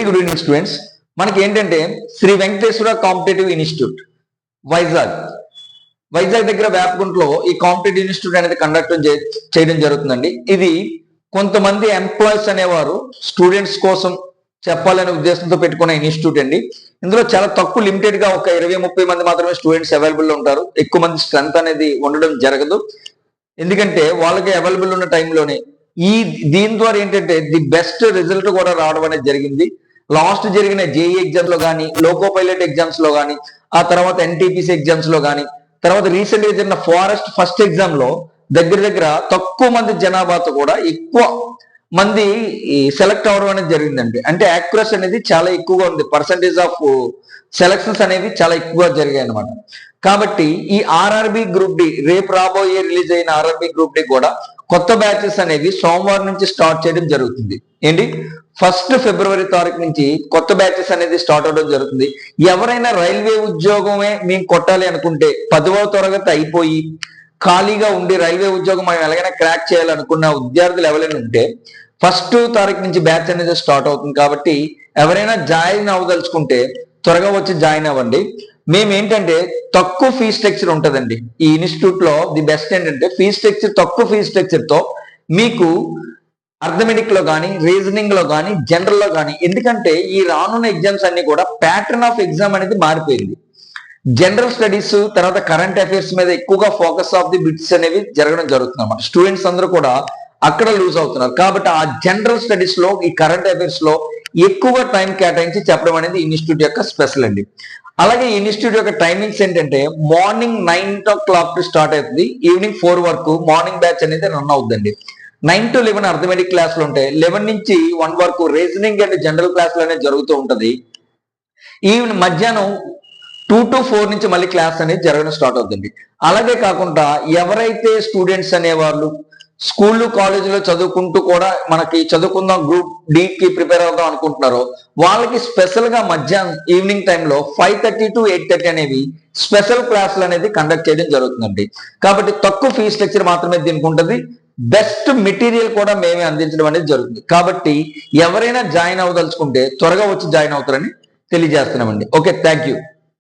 Good evening students. మనకి ఏంటంటే Shri Venkateswara competitive institute Vizag దగ్గర వేపగుంటలో ఈ కాంపిటేటివ్ ఇన్స్టిట్యూట్ అనేది కండక్ట్ చేయడం జరుగుతుందండి. ఇది కొంతమంది ఎంప్లాయీస్ అనేవారు స్టూడెంట్స్ కోసం చెప్పాలనే ఉద్దేశంతో పెట్టుకున్న ఇన్స్టిట్యూట్ అండి. ఇందులో చాలా తక్కువ లిమిటెడ్ గా ఒక 20-30 మంది మాత్రమే స్టూడెంట్స్ అవైలబుల్ ఉంటారు. ఎక్కువ మంది స్ట్రెంత్ అనేది ఉండడం జరగదు. ఎందుకంటే వాళ్ళకి అవైలబుల్ ఉన్న టైంలోనే దీని ద్వారా ఏంటంటే ది బెస్ట్ రిజల్ట్ కూడా రావడం అనేది జరిగింది. లాస్ట్ జరిగిన జేఈ ఎగ్జామ్స్ లో కానీ, లోకో పైలట్ ఎగ్జామ్స్ లో కానీ, ఆ తర్వాత ఎన్టీపీసీ ఎగ్జామ్స్ లో కానీ, తర్వాత రీసెంట్ గా జరిగిన ఫారెస్ట్ ఫస్ట్ ఎగ్జామ్ లో దగ్గర తక్కువ మంది జనాభాతో కూడా ఎక్కువ మంది సెలెక్ట్ అవడం అనేది జరిగిందండి. అంటే యాక్యురసీ అనేది చాలా ఎక్కువగా ఉంది. పర్సంటేజ్ ఆఫ్ సెలక్షన్స్ అనేవి చాలా ఎక్కువగా జరిగాయి అనమాట. కాబట్టి ఈ ఆర్ఆర్బి గ్రూప్ డి, రేపు రాబోయే రిలీజ్ అయిన ఆర్ఆర్బి గ్రూప్ డి కూడా కొత్త బ్యాచెస్ అనేవి సోమవారం నుంచి స్టార్ట్ చేయడం జరుగుతుంది. ఏంటి 1 ఫిబ్రవరి తారీఖు నుంచి కొత్త బ్యాచెస్ అనేది స్టార్ట్ అవడం జరుగుతుంది. ఎవరైనా రైల్వే ఉద్యోగమే మేము కొట్టాలి అనుకుంటే 10వ తరగతి అయిపోయి ఖాళీగా ఉండి రైల్వే ఉద్యోగం మనం ఎలాగైనా క్రాక్ చేయాలనుకున్న విద్యార్థులు ఎవరైనా ఉంటే 1 తారీఖు నుంచి బ్యాచ్ అనేది స్టార్ట్ అవుతుంది. కాబట్టి ఎవరైనా జాయిన్ అవ్వదలుచుకుంటే త్వరగా వచ్చి జాయిన్ అవ్వండి. మేము ఏంటంటే తక్కువ ఫీ స్ట్రక్చర్ ఉంటుందండి ఈ ఇన్స్టిట్యూట్ లో. ది బెస్ట్ ఏంటంటే ఫీ స్ట్రక్చర్, తక్కువ ఫీ స్ట్రక్చర్ తో మీకు అర్థమెటిక్ లో కానీ, రీజనింగ్ లో కానీ, జనరల్ లో కానీ, ఎందుకంటే ఈ రానున్న ఎగ్జామ్స్ అన్ని కూడా ప్యాటర్న్ ఆఫ్ ఎగ్జామ్ అనేది మారిపోయింది. జనరల్ స్టడీస్ తర్వాత కరెంట్ అఫైర్స్ మీద ఎక్కువగా ఫోకస్ ఆఫ్ ది బిట్స్ అనేవి జరగడం జరుగుతుంది అన్నమాట. స్టూడెంట్స్ అందరూ కూడా అక్కడ లూజ్ అవుతున్నారు. కాబట్టి ఆ జనరల్ స్టడీస్ లో, ఈ కరెంట్ అఫైర్స్ లో ఎక్కువ టైం కేటాయించి చెప్పడం అనేది ఇన్స్టిట్యూట్ యొక్క స్పెషల్ అండి. అలాగే ఈ ఇన్స్టిట్యూట్ యొక్క టైమింగ్స్ ఏంటంటే మార్నింగ్ 9 o'clock స్టార్ట్ అవుతుంది, ఈవినింగ్ 4 వరకు మార్నింగ్ బ్యాచ్ అనేది రన్ అవుతుందండి. 9 to 11 అర్థమెటిక్ క్లాసులు ఉంటాయి. 11 నుంచి 1 వరకు రీజనింగ్ అండ్ జనరల్ క్లాసులు అనేది జరుగుతూ ఉంటది. ఈవినింగ్ మధ్యాహ్నం 2 to 4 నుంచి మళ్ళీ క్లాస్ అనేది జరగడం స్టార్ట్ అవుతుంది. అలాగే కాకుండా ఎవరైతే స్టూడెంట్స్ అనేవాళ్ళు స్కూళ్ళు కాలేజీలో చదువుకుంటూ కూడా మనకి చదువుకుందాం గ్రూప్ కి ప్రిపేర్ అవుదాం అనుకుంటున్నారో వాళ్ళకి స్పెషల్ గా మధ్యాహ్నం ఈవినింగ్ టైంలో 5:30 to 8:30 అనేవి స్పెషల్ క్లాసులు అనేది కండక్ట్ చేయడం జరుగుతుందండి. కాబట్టి తక్కువ ఫీ స్ట్రక్చర్ మాత్రమే దీనికి ఉంటుంది. బెస్ట్ మెటీరియల్ కూడా మేమే అందించడం అనేది జరుగుతుంది. కాబట్టి ఎవరైనా జాయిన్ అవ్వదలుచుకుంటే త్వరగా వచ్చి జాయిన్ అవుతారని తెలియజేస్తున్నామండి. Okay, thank you.